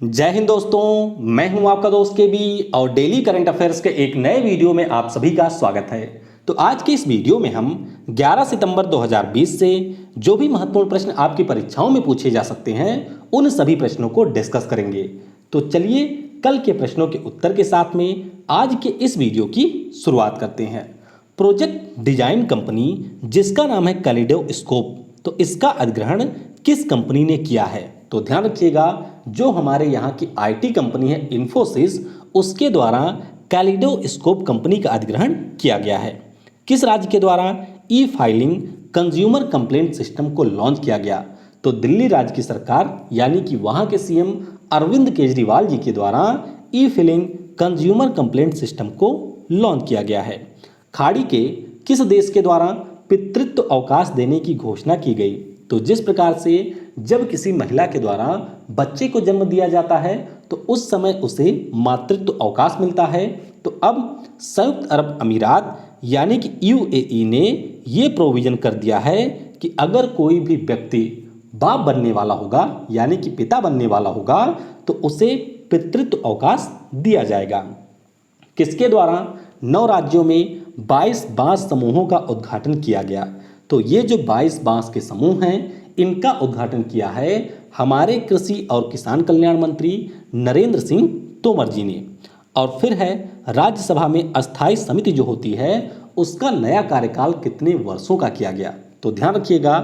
जय हिंद दोस्तों, मैं हूं आपका दोस्त के बी और डेली करंट अफेयर्स के एक नए वीडियो में आप सभी का स्वागत है। तो आज के इस वीडियो में हम 11 सितंबर 2020 से जो भी महत्वपूर्ण प्रश्न आपकी परीक्षाओं में पूछे जा सकते हैं उन सभी प्रश्नों को डिस्कस करेंगे। तो चलिए कल के प्रश्नों के उत्तर के साथ में आज के इस वीडियो की शुरुआत करते हैं। प्रोजेक्ट डिजाइन कंपनी जिसका नाम है कैलिडोस्कोप, तो इसका अधिग्रहण किस कंपनी ने किया है? तो ध्यान रखिएगा, जो हमारे यहाँ की आईटी कंपनी है इन्फोसिस, उसके द्वारा कैलिडोस्कोप कंपनी का अधिग्रहण किया गया है। किस राज्य के द्वारा ई फाइलिंग कंज्यूमर कंप्लेंट सिस्टम को लॉन्च किया गया? तो दिल्ली राज्य की सरकार यानी कि वहाँ के सीएम अरविंद केजरीवाल जी के द्वारा ई फिलिंग कंज्यूमर कंप्लेंट सिस्टम को लॉन्च किया गया है। खाड़ी के किस देश के द्वारा पितृत्व अवकाश देने की घोषणा की गई? तो जिस प्रकार से जब किसी महिला के द्वारा बच्चे को जन्म दिया जाता है तो उस समय उसे मातृत्व अवकाश मिलता है, तो अब संयुक्त अरब अमीरात यानी कि यूएई ने ये प्रोविजन कर दिया है कि अगर कोई भी व्यक्ति बाप बनने वाला होगा यानी कि पिता बनने वाला होगा तो उसे पितृत्व अवकाश दिया जाएगा। किसके द्वारा 9 राज्यों में 22 बांस समूहों का उद्घाटन किया गया? तो ये जो 22 बांस के समूह हैं इनका उद्घाटन किया है हमारे कृषि और किसान कल्याण मंत्री नरेंद्र सिंह तोमर जी ने। और फिर है राज्यसभा में अस्थाई समिति जो होती है उसका नया कार्यकाल कितने वर्षों का किया गया? तो ध्यान रखिएगा,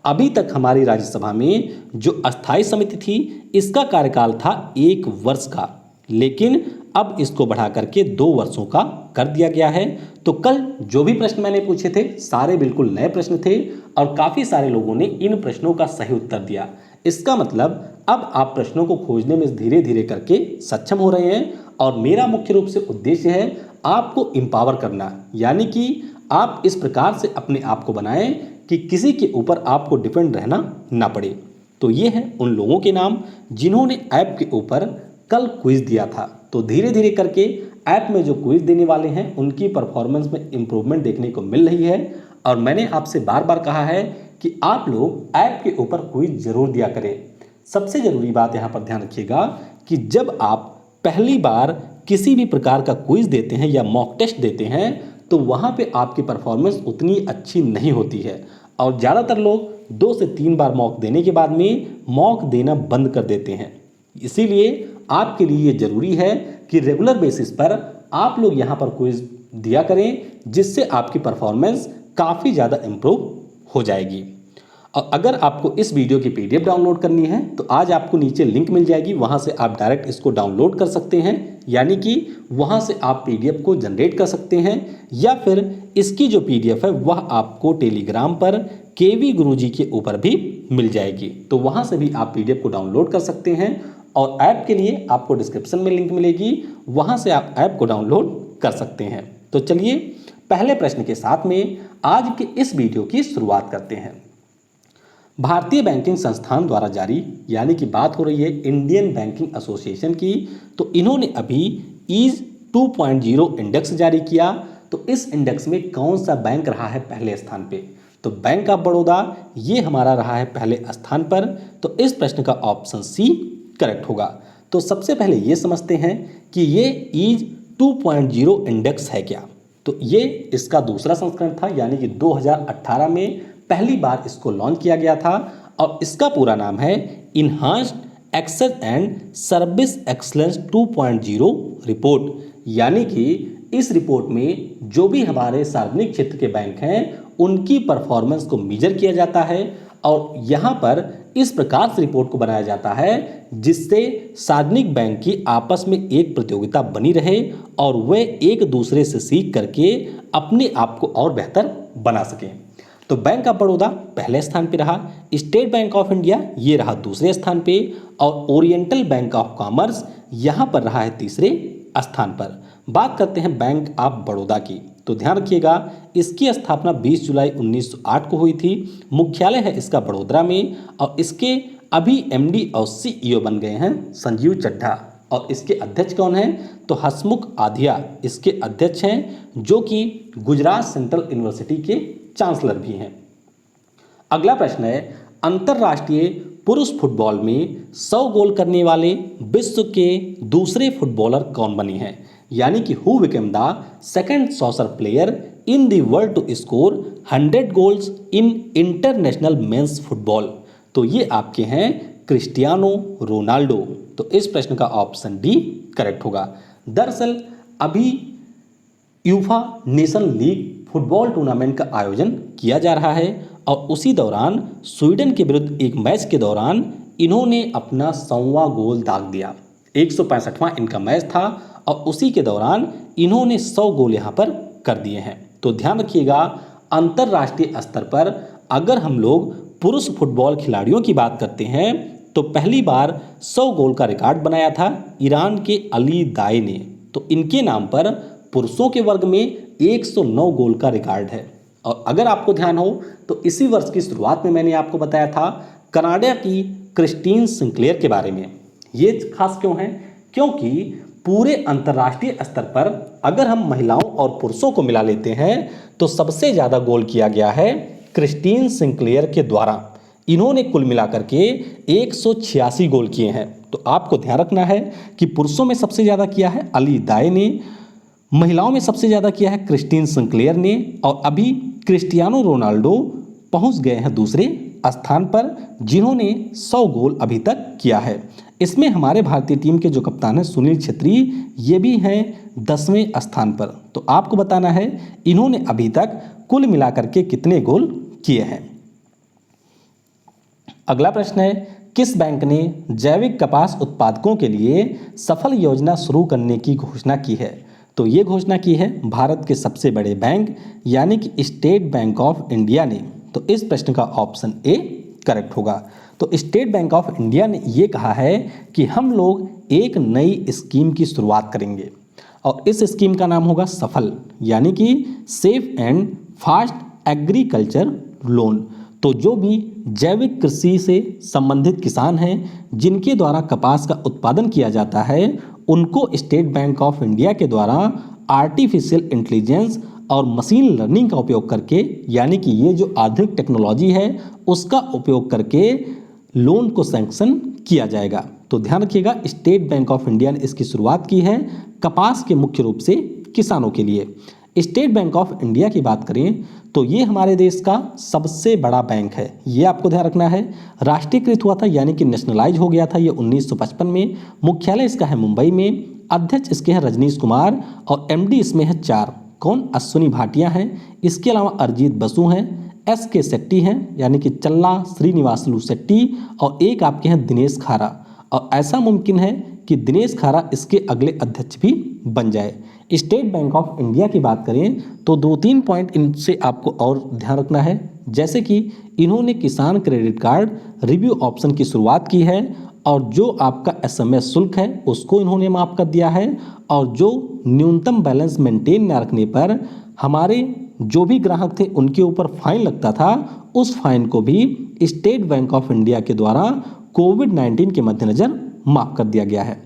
अभी तक हमारी राज्यसभा में जो अस्थाई समिति थी इसका कार्यकाल था 1 वर्ष का, लेकिन अब इसको बढ़ा करके 2 वर्षों का कर दिया गया है। तो कल जो भी प्रश्न मैंने पूछे थे सारे बिल्कुल नए प्रश्न थे और काफ़ी सारे लोगों ने इन प्रश्नों का सही उत्तर दिया। इसका मतलब अब आप प्रश्नों को खोजने में धीरे धीरे करके सक्षम हो रहे हैं और मेरा मुख्य रूप से उद्देश्य है आपको एम्पावर करना, यानी कि आप इस प्रकार से अपने आप को बनाएं कि किसी के ऊपर आपको डिपेंड रहना ना पड़े। तो ये हैं उन लोगों के नाम जिन्होंने ऐप के ऊपर कल क्विज दिया था। तो धीरे धीरे करके ऐप में जो क्विज देने वाले हैं उनकी परफॉर्मेंस में इम्प्रूवमेंट देखने को मिल रही है और मैंने आपसे बार बार कहा है कि आप लोग ऐप के ऊपर क्विज जरूर दिया करें। सबसे ज़रूरी बात यहाँ पर ध्यान रखिएगा कि जब आप पहली बार किसी भी प्रकार का क्विज देते हैं या मॉक टेस्ट देते हैं तो वहाँ पे आपकी परफॉर्मेंस उतनी अच्छी नहीं होती है और ज़्यादातर लोग 2 से 3 बार मॉक देने के बाद में मॉक देना बंद कर देते हैं। इसीलिए आपके लिए ये ज़रूरी है कि रेगुलर बेसिस पर आप लोग यहाँ पर क्विज दिया करें, जिससे आपकी परफॉर्मेंस काफ़ी ज़्यादा इम्प्रूव हो जाएगी। और अगर आपको इस वीडियो की पीडीएफ डाउनलोड करनी है तो आज आपको नीचे लिंक मिल जाएगी, वहाँ से आप डायरेक्ट इसको डाउनलोड कर सकते हैं, यानी कि वहाँ से आप पीडीएफ को जनरेट कर सकते हैं या फिर इसकी जो पीडीएफ है वह आपको टेलीग्राम पर केवी गुरुजी के ऊपर भी मिल जाएगी। तो वहाँ से भी आप पीडीएफ को डाउनलोड कर सकते हैं और ऐप के लिए आपको डिस्क्रिप्शन में लिंक मिलेगी, वहाँ से आप ऐप को डाउनलोड कर सकते हैं। तो चलिए पहले प्रश्न के साथ में आज के इस वीडियो की शुरुआत करते हैं। भारतीय बैंकिंग संस्थान द्वारा जारी, यानी कि बात हो रही है इंडियन बैंकिंग एसोसिएशन की, तो इन्होंने अभी ईज 2.0 इंडेक्स जारी किया। तो इस इंडेक्स में कौन सा बैंक रहा है पहले स्थान पे? तो बैंक ऑफ बड़ौदा ये हमारा रहा है पहले स्थान पर। तो इस प्रश्न का ऑप्शन सी करेक्ट होगा। तो सबसे पहले ये समझते हैं कि ये ईज 2.0 इंडेक्स है क्या। तो ये इसका दूसरा संस्करण था, यानी कि 2018 में पहली बार इसको लॉन्च किया गया था और इसका पूरा नाम है enhanced access and service excellence 2.0 report. यानी कि इस रिपोर्ट में जो भी हमारे सार्वजनिक क्षेत्र के बैंक हैं उनकी परफॉर्मेंस को मेजर किया जाता है और यहाँ पर इस प्रकार से रिपोर्ट को बनाया जाता है जिससे सार्वजनिक बैंक की आपस में एक प्रतियोगिता बनी रहे और वे एक दूसरे से सीख करके अपने आप को और बेहतर बना सकें। तो बैंक ऑफ बड़ौदा पहले स्थान पे रहा, स्टेट बैंक ऑफ इंडिया ये रहा दूसरे स्थान पे और ओरिएंटल बैंक ऑफ कॉमर्स यहाँ पर रहा है तीसरे स्थान पर। बात करते हैं बैंक ऑफ बड़ौदा की, तो ध्यान रखिएगा इसकी स्थापना 20 जुलाई 1908 को हुई थी। मुख्यालय है इसका बड़ोदरा में और इसके अभी एमडी और सीईओ बन गए हैं संजीव चड्ढा और इसके अध्यक्ष कौन हैं? तो हसमुख आधिया इसके अध्यक्ष हैं, जो कि गुजरात सेंट्रल यूनिवर्सिटी के चांसलर भी हैं। अगला प्रश्न है, अंतर्राष्ट्रीय पुरुष फुटबॉल में 100 गोल करने वाले विश्व के दूसरे फुटबॉलर कौन बने हैं, यानी कि who became the second soccer player in the world to score 100 goals in international men's football. तो ये आपके हैं क्रिस्टियानो रोनाल्डो। तो इस प्रश्न का ऑप्शन डी करेक्ट होगा। दरअसल अभी UEFA nation league football tournament का आयोजन किया जा रहा है और उसी दौरान स्वीडन के विरुद्ध एक मैच के दौरान इन्होंने अपना 100वां गोल दाग दिया। 165वां इनका मैच था और उसी के दौरान इन्होंने 100 गोल यहाँ पर कर दिए हैं। तो ध्यान रखिएगा, अंतर्राष्ट्रीय स्तर पर अगर हम लोग पुरुष फुटबॉल खिलाड़ियों की बात करते हैं तो पहली बार 100 गोल का रिकॉर्ड बनाया था ईरान के अली दाई ने। तो इनके नाम पर पुरुषों के वर्ग में 109 गोल का रिकॉर्ड है। और अगर आपको ध्यान हो तो इसी वर्ष की शुरुआत में मैंने आपको बताया था कनाडा की क्रिस्टीन सिंक्लेयर के बारे में। ये खास क्यों है? क्योंकि पूरे अंतर्राष्ट्रीय स्तर पर अगर हम महिलाओं और पुरुषों को मिला लेते हैं तो सबसे ज़्यादा गोल किया गया है क्रिस्टीन सिंक्लेयर के द्वारा। इन्होंने कुल मिलाकर के 186 गोल किए हैं। तो आपको ध्यान रखना है कि पुरुषों में सबसे ज़्यादा किया है अली दाई ने, महिलाओं में सबसे ज़्यादा किया है क्रिस्टीन सिंक्लेयर ने, और अभी क्रिस्टियानो रोनाल्डो पहुंच गए हैं दूसरे स्थान पर जिन्होंने 100 गोल अभी तक किया है। इसमें हमारे भारतीय टीम के जो कप्तान हैं सुनील छेत्री, ये भी हैं 10वें स्थान पर। तो आपको बताना है इन्होंने अभी तक कुल मिलाकर के कितने गोल किए हैं। अगला प्रश्न है, किस बैंक ने जैविक कपास उत्पादकों के लिए सफल योजना शुरू करने की घोषणा की है? तो ये घोषणा की है भारत के सबसे बड़े बैंक यानी कि स्टेट बैंक ऑफ इंडिया ने। तो इस प्रश्न का ऑप्शन ए करेक्ट होगा। तो स्टेट बैंक ऑफ इंडिया ने ये कहा है कि हम लोग एक नई स्कीम की शुरुआत करेंगे और इस स्कीम का नाम होगा सफल, यानी कि safe and fast agriculture loan. तो जो भी जैविक कृषि से संबंधित किसान हैं जिनके द्वारा कपास का उत्पादन किया जाता है उनको स्टेट बैंक ऑफ इंडिया के द्वारा आर्टिफिशियल इंटेलिजेंस और मशीन लर्निंग का उपयोग करके, यानी कि ये जो आधुनिक टेक्नोलॉजी है उसका उपयोग करके लोन को सैंक्शन किया जाएगा। तो ध्यान रखिएगा, स्टेट बैंक ऑफ इंडिया ने इसकी शुरुआत की है कपास के मुख्य रूप से किसानों के लिए। स्टेट बैंक ऑफ इंडिया की बात करें तो ये हमारे देश का सबसे बड़ा बैंक है, ये आपको ध्यान रखना है। राष्ट्रीयकृत हुआ था यानी कि नेशनलाइज हो गया था ये 1955 में। मुख्यालय इसका है मुंबई में। अध्यक्ष इसके हैं रजनीश कुमार और एमडी इसमें है 4। कौन? अश्विनी भाटिया हैं। इसके अलावा अरिजीत बसु हैं, एस के शेट्टी हैं यानी कि चल्ला श्रीनिवासलू शेट्टी, और एक आपके हैं दिनेश खारा। और ऐसा मुमकिन है कि दिनेश खारा इसके अगले अध्यक्ष भी बन जाए। स्टेट बैंक ऑफ इंडिया की बात करें तो 2-3 पॉइंट इनसे आपको और ध्यान रखना है, जैसे कि इन्होंने किसान क्रेडिट कार्ड रिव्यू ऑप्शन की शुरुआत की है और जो आपका एसएमएस शुल्क है उसको इन्होंने माफ़ कर दिया है, और जो न्यूनतम बैलेंस मेंटेन न रखने पर हमारे जो भी ग्राहक थे उनके ऊपर फाइन लगता था उस फाइन को भी स्टेट बैंक ऑफ इंडिया के द्वारा कोविड-19 के मद्देनज़र माफ़ कर दिया गया है।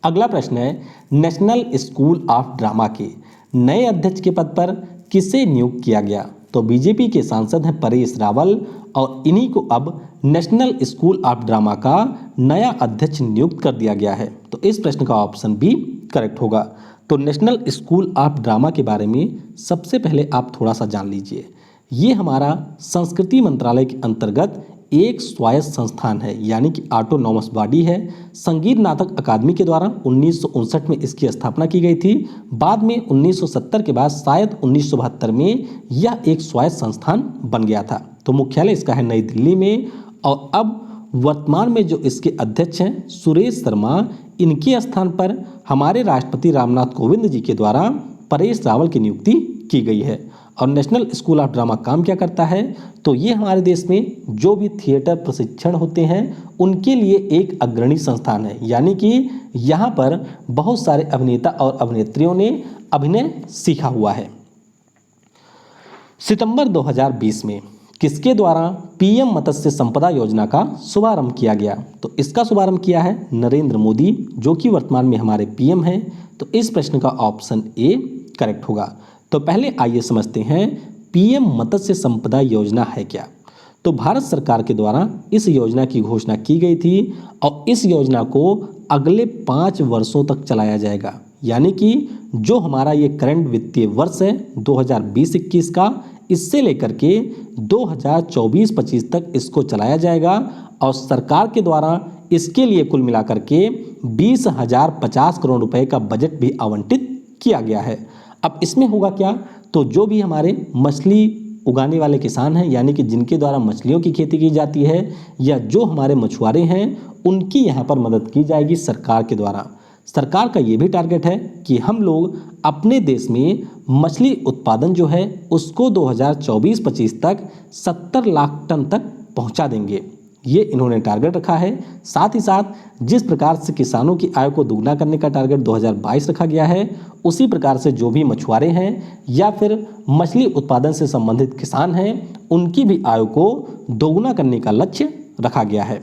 अगला प्रश्न है, नेशनल स्कूल ऑफ ड्रामा के नए अध्यक्ष के पद पर किसे नियुक्त किया गया? तो बीजेपी के सांसद हैं परेश रावल और इन्हीं को अब नेशनल स्कूल ऑफ ड्रामा का नया अध्यक्ष नियुक्त कर दिया गया है। तो इस प्रश्न का ऑप्शन बी करेक्ट होगा। तो नेशनल स्कूल ऑफ ड्रामा के बारे में सबसे पहले आप थोड़ा सा जान लीजिए। ये हमारा संस्कृति मंत्रालय के अंतर्गत एक स्वायत्त संस्थान है, यानी कि ऑटोनॉमस बॉडी है। संगीत नाटक अकादमी के द्वारा 1959 में इसकी स्थापना की गई थी। बाद में 1970 के बाद शायद 1972 में यह एक स्वायत्त संस्थान बन गया था। तो मुख्यालय इसका है नई दिल्ली में, और अब वर्तमान में जो इसके अध्यक्ष हैं सुरेश शर्मा, इनके स्थान पर हमारे राष्ट्रपति रामनाथ कोविंद जी के द्वारा परेश रावल की नियुक्ति की गई है। और नेशनल स्कूल ऑफ ड्रामा काम क्या करता है? तो ये हमारे देश में जो भी थिएटर प्रशिक्षण होते हैं उनके लिए एक अग्रणी संस्थान है, यानी कि यहाँ पर बहुत सारे अभिनेता और अभिनेत्रियों ने अभिनय सीखा हुआ है। सितंबर 2020 में किसके द्वारा पीएम मत्स्य संपदा योजना का शुभारंभ किया गया? तो इसका शुभारंभ किया है नरेंद्र मोदी, जो कि वर्तमान में हमारे पीएम हैं। तो इस प्रश्न का ऑप्शन ए करेक्ट होगा। तो पहले आइए समझते हैं पीएम मत्स्य संपदा योजना है क्या। तो भारत सरकार के द्वारा इस योजना की घोषणा की गई थी और इस योजना को अगले 5 वर्षों तक चलाया जाएगा। यानी कि जो हमारा ये करंट वित्तीय वर्ष है 2020-21 का, इससे लेकर के 2024-25 तक इसको चलाया जाएगा और सरकार के द्वारा इसके लिए कुल मिलाकर के 20,050 करोड़ रुपए का बजट भी आवंटित किया गया है। अब इसमें होगा क्या, तो जो भी हमारे मछली उगाने वाले किसान हैं, यानी कि जिनके द्वारा मछलियों की खेती की जाती है, या जो हमारे मछुआरे हैं, उनकी यहाँ पर मदद की जाएगी सरकार के द्वारा। सरकार का ये भी टारगेट है कि हम लोग अपने देश में मछली उत्पादन जो है उसको 2024-25 तक 70 लाख टन तक पहुँचा देंगे, ये इन्होंने टारगेट रखा है। साथ ही साथ जिस प्रकार से किसानों की आय को दोगुना करने का टारगेट 2022 रखा गया है, उसी प्रकार से जो भी मछुआरे हैं या फिर मछली उत्पादन से संबंधित किसान हैं, उनकी भी आय को दोगुना करने का लक्ष्य रखा गया है।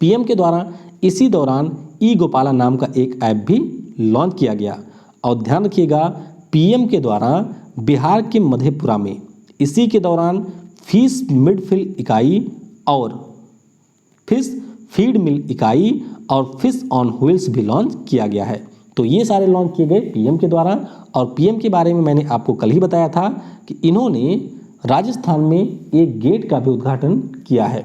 पीएम के द्वारा इसी दौरान ई गोपाला नाम का एक ऐप भी लॉन्च किया गया। और ध्यान रखिएगा, पीएम के द्वारा बिहार के मधेपुरा में इसी के दौरान फिश मिडफील्ड इकाई और फिश फीड मिल इकाई और फिश ऑन व्हील्स भी लॉन्च किया गया है। तो ये सारे लॉन्च किए गए पीएम के द्वारा। और पीएम के बारे में मैंने आपको कल ही बताया था कि इन्होंने राजस्थान में एक गेट का भी उद्घाटन किया है।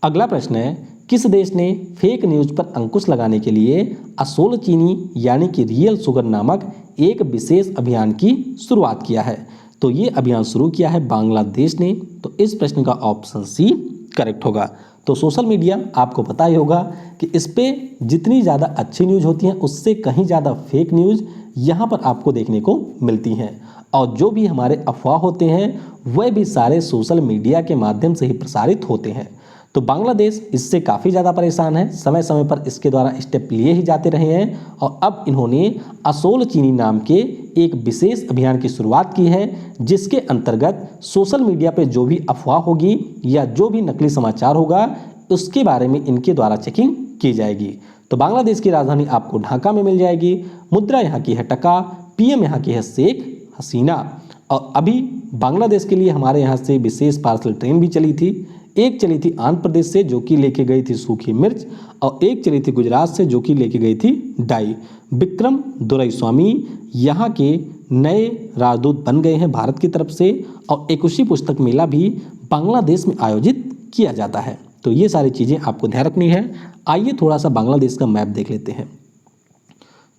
अगला प्रश्न है, किस देश ने फेक न्यूज पर अंकुश लगाने के लिए असोल चीनी यानी कि रियल शुगर नामक एक विशेष अभियान की शुरुआत किया है? तो ये अभियान शुरू किया है बांग्लादेश ने। तो इस प्रश्न का ऑप्शन सी करेक्ट होगा। तो सोशल मीडिया आपको पता ही होगा कि इस पे जितनी ज़्यादा अच्छी न्यूज़ होती हैं उससे कहीं ज़्यादा फेक न्यूज़ यहाँ पर आपको देखने को मिलती हैं। और जो भी हमारे अफवाह होते हैं वह भी सारे सोशल मीडिया के माध्यम से ही प्रसारित होते हैं। तो बांग्लादेश इससे काफ़ी ज़्यादा परेशान है, समय समय पर इसके द्वारा स्टेप लिए ही जाते रहे हैं। और अब इन्होंने असोल चीनी नाम के एक विशेष अभियान की शुरुआत की है, जिसके अंतर्गत सोशल मीडिया पे जो भी अफवाह होगी या जो भी नकली समाचार होगा उसके बारे में इनके द्वारा चेकिंग की जाएगी। तो बांग्लादेश की राजधानी आपको ढाका में मिल जाएगी, मुद्रा यहाँ की है टका, पीएम यहाँ की है शेख हसीना। और अभी बांग्लादेश के लिए हमारे यहाँ से विशेष पार्सल ट्रेन भी चली थी। एक चली थी आंध्र प्रदेश से जो कि लेके गई थी सूखी मिर्च, और एक चली थी गुजरात से जो कि लेके गई थी डाई। विक्रम दोरईस्वामी यहाँ के नए राजदूत बन गए हैं भारत की तरफ से। और एकुशी पुस्तक मेला भी बांग्लादेश में आयोजित किया जाता है। तो ये सारी चीज़ें आपको ध्यान रखनी है। आइए थोड़ा सा बांग्लादेश का मैप देख लेते हैं।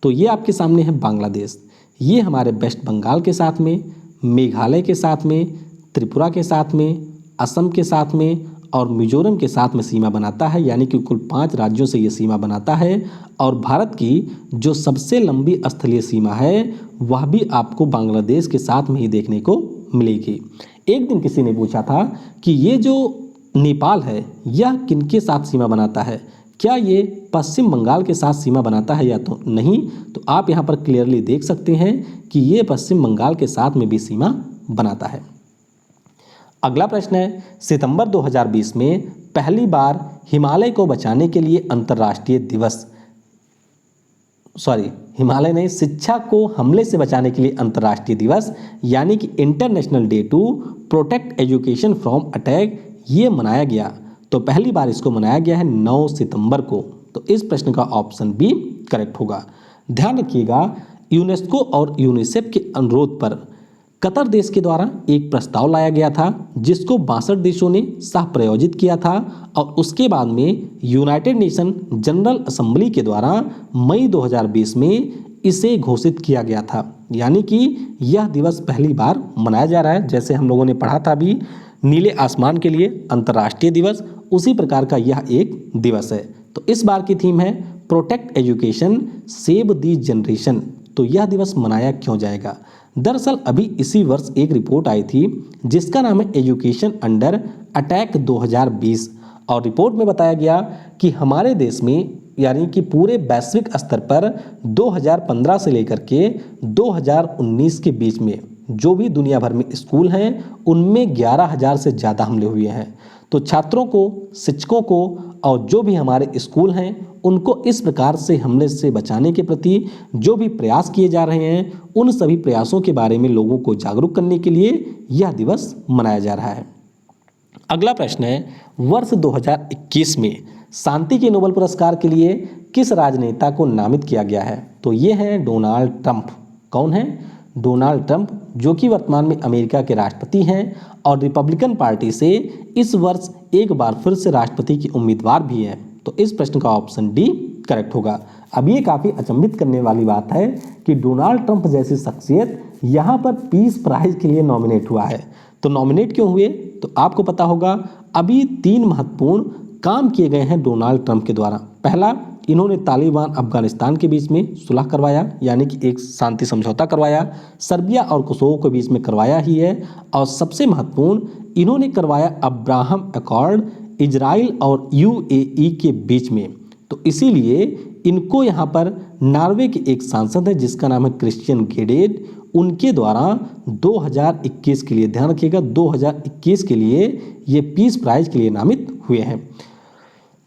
तो ये आपके सामने है बांग्लादेश। ये हमारे वेस्ट बंगाल के साथ में, मेघालय के साथ में, त्रिपुरा के साथ में, असम के साथ में और मिजोरम के साथ में सीमा बनाता है। यानी कि कुल 5 राज्यों से ये सीमा बनाता है। और भारत की जो सबसे लंबी स्थलीय सीमा है वह भी आपको बांग्लादेश के साथ में ही देखने को मिलेगी। एक दिन किसी ने पूछा था कि ये जो नेपाल है यह किनके साथ सीमा बनाता है, क्या ये पश्चिम बंगाल के साथ सीमा बनाता है या तो नहीं? तो आप यहाँ पर क्लियरली देख सकते हैं कि ये पश्चिम बंगाल के साथ में भी सीमा बनाता है। अगला प्रश्न है, सितंबर 2020 में पहली बार हिमालय को बचाने के लिए अंतर्राष्ट्रीय दिवस, हिमालय नहीं, शिक्षा को हमले से बचाने के लिए अंतर्राष्ट्रीय दिवस यानी कि international day to protect education from attack, ये मनाया गया। तो पहली बार इसको मनाया गया है 9 सितंबर को। तो इस प्रश्न का ऑप्शन बी करेक्ट होगा। ध्यान रखिएगा, यूनेस्को और यूनिसेफ के अनुरोध पर कतर देश के द्वारा एक प्रस्ताव लाया गया था जिसको 62 देशों ने सह प्रायोजित किया था। और उसके बाद में यूनाइटेड नेशन जनरल असेंबली के द्वारा मई 2020 में इसे घोषित किया गया था। यानी कि यह दिवस पहली बार मनाया जा रहा है। जैसे हम लोगों ने पढ़ा था अभी नीले आसमान के लिए अंतर्राष्ट्रीय दिवस, उसी प्रकार का यह एक दिवस है। तो इस बार की थीम है प्रोटेक्ट एजुकेशन सेव दी जनरेशन। तो यह दिवस मनाया क्यों जाएगा? दरअसल अभी इसी वर्ष एक रिपोर्ट आई थी जिसका नाम है एजुकेशन अंडर अटैक 2020। और रिपोर्ट में बताया गया कि हमारे देश में यानी कि पूरे वैश्विक स्तर पर 2015 से लेकर के 2019 के बीच में जो भी दुनिया भर में स्कूल हैं उनमें 11,000 से ज़्यादा हमले हुए हैं। तो छात्रों को, शिक्षकों को और जो भी हमारे स्कूल हैं उनको इस प्रकार से हमले से बचाने के प्रति जो भी प्रयास किए जा रहे हैं उन सभी प्रयासों के बारे में लोगों को जागरूक करने के लिए यह दिवस मनाया जा रहा है। अगला प्रश्न है, वर्ष 2021 में शांति के नोबेल पुरस्कार के लिए किस राजनेता को नामित किया गया है? तो ये हैं डोनाल्ड ट्रंप। कौन है? डोनाल्ड ट्रंप, जो कि वर्तमान में अमेरिका के राष्ट्रपति हैं और रिपब्लिकन पार्टी से इस वर्ष एक बार फिर से राष्ट्रपति की उम्मीदवार भी हैं। तो इस प्रश्न का ऑप्शन डी करेक्ट होगा। अब ये काफ़ी अचंभित करने वाली बात है कि डोनाल्ड ट्रंप जैसी शख्सियत यहाँ पर पीस प्राइज के लिए नॉमिनेट हुआ है। तो नॉमिनेट क्यों हुए? तो आपको पता होगा, अभी 3 महत्वपूर्ण काम किए गए हैं डोनाल्ड ट्रंप के द्वारा। पहला, इन्होंने तालिबान अफगानिस्तान के बीच में सुलह करवाया, यानी कि एक शांति समझौता करवाया। सर्बिया और कोसोवो के बीच में करवाया ही है। और सबसे महत्वपूर्ण, इन्होंने करवाया अब्राहम अकॉर्ड इजराइल और यूएई के बीच में। तो इसीलिए इनको यहाँ पर नॉर्वे के एक सांसद है जिसका नाम है क्रिश्चियन गेडेड, उनके द्वारा 2021 के लिए, ध्यान रखिएगा, 2021 के लिए ये पीस प्राइज के लिए नामित हुए हैं।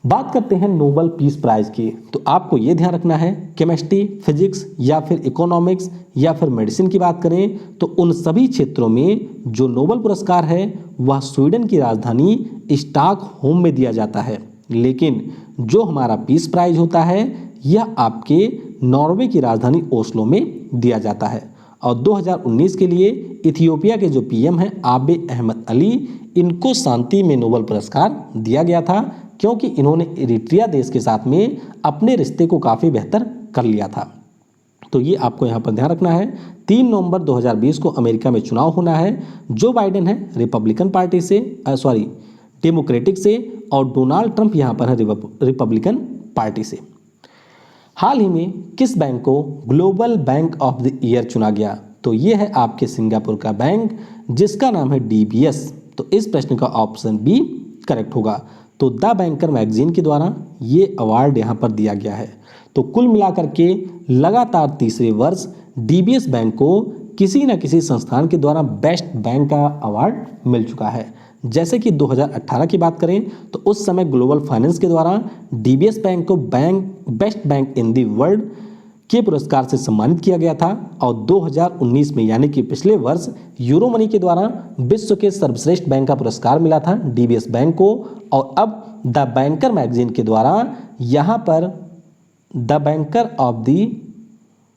बात करते हैं नोबेल पीस प्राइज की, तो आपको ये ध्यान रखना है, केमिस्ट्री, फिजिक्स या फिर इकोनॉमिक्स या फिर मेडिसिन की बात करें तो उन सभी क्षेत्रों में जो नोबेल पुरस्कार है वह स्वीडन की राजधानी स्टॉकहोम में दिया जाता है। लेकिन जो हमारा पीस प्राइज होता है यह आपके नॉर्वे की राजधानी ओस्लो में दिया जाता है। और 2019 के लिए इथियोपिया के जो पीएम हैं आबे अहमद अली, इनको शांति में नोबेल पुरस्कार दिया गया था क्योंकि इन्होंने इरिट्रिया देश के साथ में अपने रिश्ते को काफ़ी बेहतर कर लिया था। तो ये आपको यहाँ पर ध्यान रखना है। 3 नवंबर 2020 को अमेरिका में चुनाव होना है। जो बाइडेन है रिपब्लिकन पार्टी से, डेमोक्रेटिक से, और डोनाल्ड ट्रंप यहाँ पर है रिपब्लिकन पार्टी से। हाल ही में किस बैंक को global bank of the year चुना गया? तो ये है आपके सिंगापुर का बैंक जिसका नाम है DBS। तो इस प्रश्न का ऑप्शन बी करेक्ट होगा। तो द बैंकर मैगजीन के द्वारा ये अवार्ड यहाँ पर दिया गया है। तो कुल मिलाकर के लगातार तीसरे वर्ष DBS बैंक को किसी न किसी संस्थान के द्वारा बेस्ट बैंक का अवार्ड मिल चुका है। जैसे कि 2018 की बात करें तो उस समय ग्लोबल फाइनेंस के द्वारा DBS बैंक को best bank in the world के पुरस्कार से सम्मानित किया गया था। और 2019 में यानी कि पिछले वर्ष यूरो मनी के द्वारा विश्व के सर्वश्रेष्ठ बैंक का पुरस्कार मिला था DBS बैंक को। और अब द बैंकर मैगजीन के द्वारा यहाँ पर the banker of the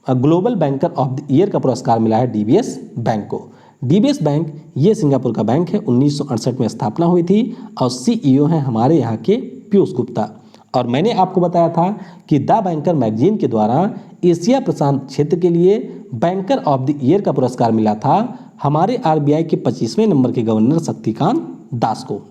global banker of the year का पुरस्कार मिला है DBS बैंक को। DBS बैंक ये सिंगापुर का बैंक है, 1968 में स्थापना हुई थी और CEO हैं हमारे यहाँ के पीयूष गुप्ता। और मैंने आपको बताया था कि द बैंकर मैगजीन के द्वारा एशिया प्रशांत क्षेत्र के लिए बैंकर ऑफ द ईयर का पुरस्कार मिला था हमारे RBI के 25वें नंबर के गवर्नर शक्तिकांत दास को।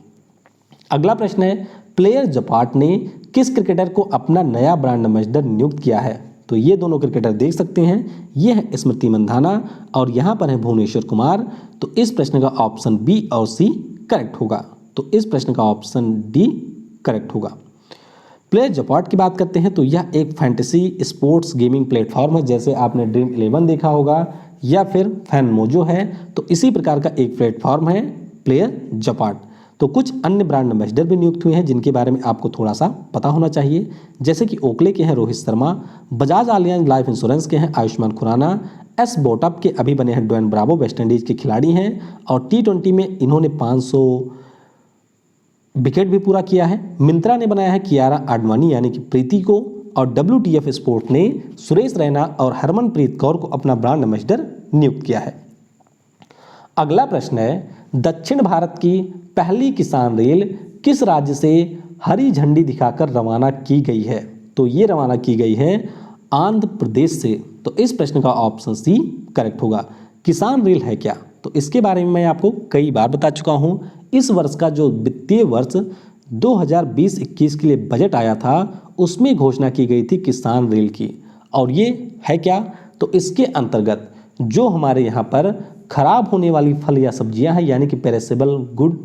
अगला प्रश्न है, प्लेयर जपाट ने किस क्रिकेटर को अपना नया ब्रांड एम्बेसडर नियुक्त किया है? तो ये दोनों क्रिकेटर देख सकते हैं, ये है स्मृति मंधाना और यहाँ पर है भुवनेश्वर कुमार। तो इस प्रश्न का ऑप्शन बी और सी करेक्ट होगा। तो इस प्रश्न का ऑप्शन डी करेक्ट होगा। प्लेयर जपाट की बात करते हैं तो यह एक फैंटेसी स्पोर्ट्स गेमिंग प्लेटफॉर्म है, जैसे आपने ड्रीम 11 देखा होगा या फिर फैन मोजो है, तो इसी प्रकार का एक प्लेटफॉर्म है प्लेयर जपाट। तो कुछ अन्य ब्रांड एम्बेसडर भी नियुक्त हुए हैं जिनके बारे में आपको थोड़ा सा पता होना चाहिए, जैसे कि ओकले के हैं Rohit Sharma, Bajaj Allianz life insurance के हैं आयुष्मान खुराना, एस बोटअप के अभी बने हैं ड्वेन ब्रावो, वेस्ट इंडीज के खिलाड़ी हैं और T20 में इन्होंने 500 विकेट भी पूरा किया है। मिंत्रा ने बनाया है कियारा आडवाणी यानी कि प्रीति को, और WTF स्पोर्ट ने सुरेश रैना और हरमनप्रीत कौर को अपना ब्रांड एम्बेसडर नियुक्त किया है। अगला प्रश्न है, दक्षिण भारत की पहली किसान रेल किस राज्य से हरी झंडी दिखाकर रवाना की गई है? तो ये रवाना की गई है आंध्र प्रदेश से। तो इस प्रश्न का ऑप्शन सी करेक्ट होगा। किसान रेल है क्या? तो इसके बारे में मैं आपको कई बार बता चुका हूँ। इस वर्ष का जो वित्तीय वर्ष 2020-21 के लिए बजट आया था उसमें घोषणा की गई थी किसान रेल की। और ये है क्या? तो इसके अंतर्गत जो हमारे यहाँ पर खराब होने वाली फल या सब्जियां हैं यानी कि पेरिसेबल गुड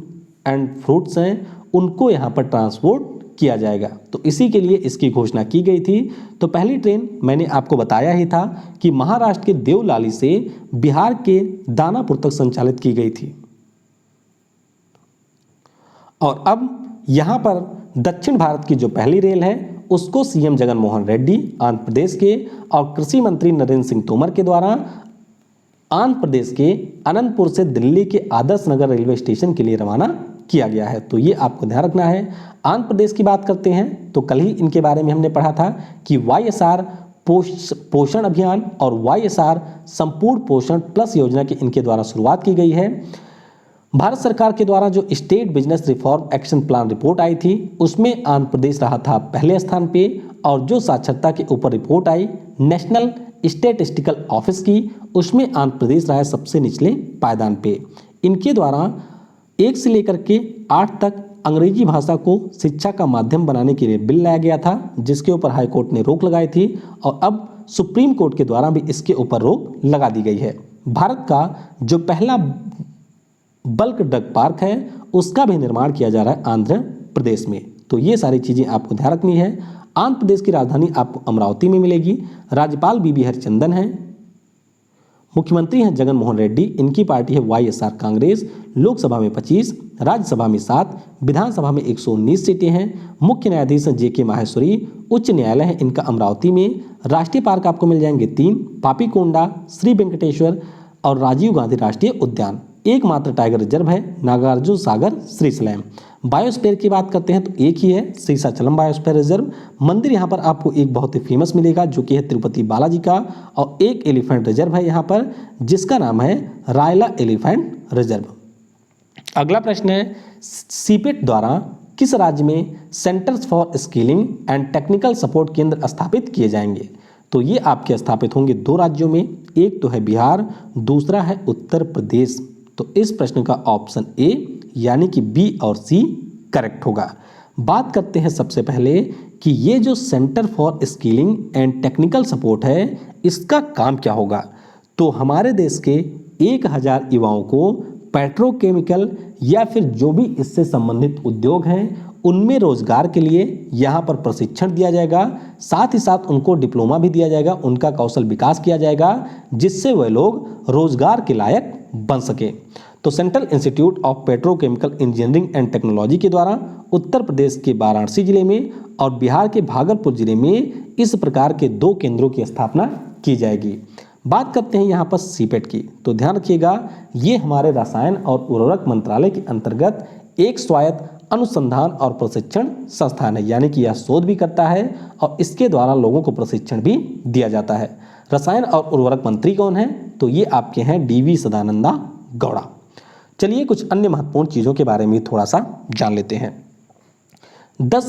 एंड फ्रूट्स हैं, उनको यहाँ पर ट्रांसपोर्ट किया जाएगा। तो इसी के लिए इसकी घोषणा की गई थी। तो पहली ट्रेन मैंने आपको बताया ही था कि महाराष्ट्र के देवलाली से बिहार के दानापुर तक संचालित की गई थी। और अब यहाँ पर दक्षिण भारत की जो पहली रेल है उसको CM जगन मोहन रेड्डी आंध्र प्रदेश के और कृषि मंत्री नरेंद्र सिंह तोमर के द्वारा आंध्र प्रदेश के अनंतपुर से दिल्ली के आदर्श नगर रेलवे स्टेशन के लिए रवाना किया गया है। तो ये आपको ध्यान रखना है। आंध्र प्रदेश की बात करते हैं तो कल ही इनके बारे में हमने पढ़ा था कि YSR पोषण अभियान और YSR संपूर्ण पोषण प्लस योजना की इनके द्वारा शुरुआत की गई है। भारत सरकार के द्वारा जो state business reform action plan report आई थी उसमें आंध्र प्रदेश रहा था पहले स्थान पे, और जो साक्षरता के ऊपर रिपोर्ट आई नेशनल स्टैटिस्टिकल ऑफिस की उसमें आंध्र प्रदेश रहा है सबसे निचले पायदान पे। इनके द्वारा 1 से लेकर के 8 तक अंग्रेजी भाषा को शिक्षा का माध्यम बनाने के लिए बिल लाया गया था, जिसके ऊपर हाई कोर्ट ने रोक लगाई थी और अब सुप्रीम कोर्ट के द्वारा भी इसके ऊपर रोक लगा दी गई है। भारत का जो पहला बल्क ड्रग पार्क है उसका भी निर्माण किया जा रहा है आंध्र प्रदेश में। तो ये सारी चीज़ें आपको ध्यान रखनी है। आंध्र प्रदेश की राजधानी आपको अमरावती में मिलेगी। राज्यपाल बीबी हरिचंदन हैं। मुख्यमंत्री हैं जगन मोहन रेड्डी। इनकी पार्टी है YSR कांग्रेस। लोकसभा में 25, राज्यसभा में 7, विधानसभा में 119 सीटें हैं। मुख्य न्यायाधीश हैं JK माहेश्वरी। उच्च न्यायालय है इनका अमरावती में। राष्ट्रीय पार्क आपको मिल जाएंगे 3, पापीकोंडा, श्री वेंकटेश्वर और राजीव गांधी राष्ट्रीय उद्यान। एकमात्र टाइगर रिजर्व है नागार्जुन सागर श्रीशैलम। बायोस्फीयर की बात करते हैं तो एक ही है शेषाचलम बायोस्फीयर रिजर्व। मंदिर यहाँ पर आपको एक बहुत ही फेमस मिलेगा जो कि है तिरुपति बालाजी का, और एक एलिफेंट रिजर्व है यहाँ पर जिसका नाम है रायला एलिफेंट रिजर्व। अगला प्रश्न है सीपेट द्वारा किस राज्य में centres for skilling and technical support केंद्र स्थापित किए जाएंगे? तो ये आपके स्थापित होंगे 2 राज्यों में, एक तो है बिहार, दूसरा है उत्तर प्रदेश। तो इस प्रश्न का ऑप्शन ए यानी कि बी और सी करेक्ट होगा। बात करते हैं सबसे पहले कि ये जो centre for skilling and technical support है इसका काम क्या होगा। तो हमारे देश के 1000 युवाओं को पेट्रोकेमिकल या फिर जो भी इससे संबंधित उद्योग हैं उनमें रोजगार के लिए यहाँ पर प्रशिक्षण दिया जाएगा। साथ ही साथ उनको डिप्लोमा भी दिया जाएगा, उनका कौशल विकास किया जाएगा जिससे वह लोग रोजगार के लायक बन सके। तो central institute of petrochemical engineering and technology के द्वारा उत्तर प्रदेश के वाराणसी जिले में और बिहार के भागलपुर जिले में इस प्रकार के 2 केंद्रों की स्थापना की जाएगी। बात करते हैं यहाँ पर सीपेट की। तो ध्यान रखिएगा ये हमारे रसायन और उर्वरक मंत्रालय के अंतर्गत एक स्वायत्त अनुसंधान और प्रशिक्षण संस्थान है, यानी कि यह शोध भी करता है और इसके द्वारा लोगों को प्रशिक्षण भी दिया जाता है। रसायन और उर्वरक मंत्री कौन है? तो ये आपके हैं DV सदानंदा गौड़ा। चलिए कुछ अन्य महत्वपूर्ण चीज़ों के बारे में थोड़ा सा जान लेते हैं। 9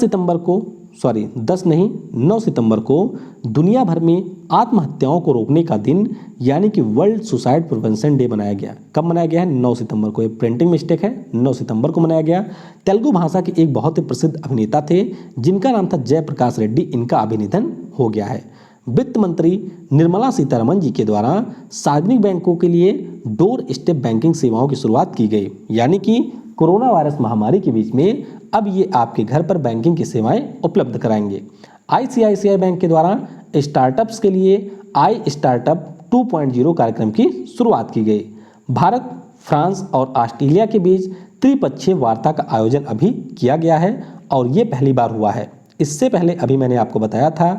सितंबर को दुनिया भर में आत्महत्याओं को रोकने का दिन यानी कि वर्ल्ड सुसाइड प्रिवेंशन डे मनाया गया। कब मनाया गया है? 9 सितंबर को। ये प्रिंटिंग मिस्टेक है, 9 सितंबर को मनाया गया। तेलुगु भाषा के एक बहुत ही प्रसिद्ध अभिनेता थे जिनका नाम था जयप्रकाश रेड्डी, इनका अभी निधन हो गया है। वित्त मंत्री निर्मला सीतारमण जी के द्वारा सार्वजनिक बैंकों के लिए डोर स्टेप बैंकिंग सेवाओं की शुरुआत की गई, यानी कि कोरोना वायरस महामारी के बीच में अब ये आपके घर पर बैंकिंग की सेवाएं उपलब्ध कराएंगे। ICICI बैंक के द्वारा स्टार्टअप्स के लिए आई स्टार्टअप 2.0 कार्यक्रम की शुरुआत की गई। भारत, फ्रांस और ऑस्ट्रेलिया के बीच त्रिपक्षीय वार्ता का आयोजन अभी किया गया है और ये पहली बार हुआ है। इससे पहले अभी मैंने आपको बताया था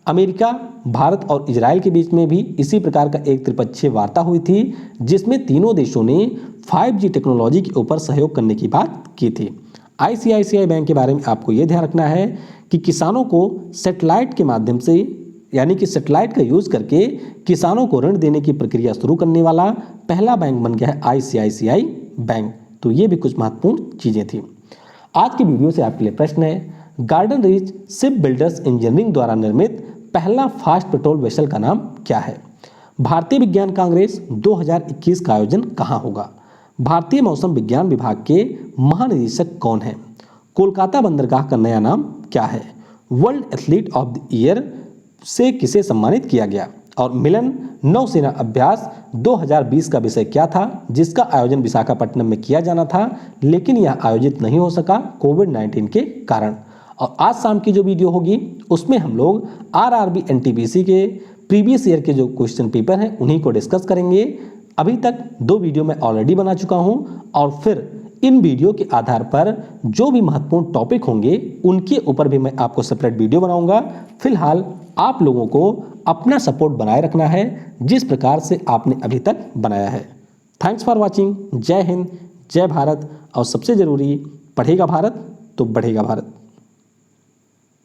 अमेरिका, भारत और इजराइल के बीच में भी इसी प्रकार का एक त्रिपक्षीय वार्ता हुई थी जिसमें तीनों देशों ने 5G टेक्नोलॉजी के ऊपर सहयोग करने की बात की थी। ICICI बैंक के बारे में आपको ये ध्यान रखना है कि किसानों को सैटेलाइट के माध्यम से यानी कि सैटेलाइट का यूज करके किसानों को ऋण देने की प्रक्रिया शुरू करने वाला पहला बैंक बन गया है ICICI बैंक। तो ये भी कुछ महत्वपूर्ण चीज़ें थी। आज की वीडियो से आपके लिए प्रश्न है, garden reach ship builders engineering द्वारा निर्मित पहला फास्ट पेट्रोल वेसल का नाम क्या है? भारतीय विज्ञान कांग्रेस 2021 का आयोजन कहाँ होगा? भारतीय मौसम विज्ञान विभाग के महानिदेशक कौन हैं? कोलकाता बंदरगाह का नया नाम क्या है? World athlete of the year से किसे सम्मानित किया गया? और मिलन नौसेना अभ्यास 2020 का विषय क्या था जिसका आयोजन विशाखापट्टनम में किया जाना था लेकिन यह आयोजित नहीं हो सका कोविड-19 के कारण। और आज शाम की जो वीडियो होगी उसमें हम लोग RRB NTPC के प्रीवियस ईयर के जो क्वेश्चन पेपर हैं उन्हीं को डिस्कस करेंगे। अभी तक 2 वीडियो मैं ऑलरेडी बना चुका हूं और फिर इन वीडियो के आधार पर जो भी महत्वपूर्ण टॉपिक होंगे उनके ऊपर भी मैं आपको सेपरेट वीडियो बनाऊंगा। फिलहाल आप लोगों को अपना सपोर्ट बनाए रखना है जिस प्रकार से आपने अभी तक बनाया है। Thanks for watching. जय हिंद, जय भारत। और सबसे ज़रूरी, पढ़ेगा भारत तो बढ़ेगा भारत।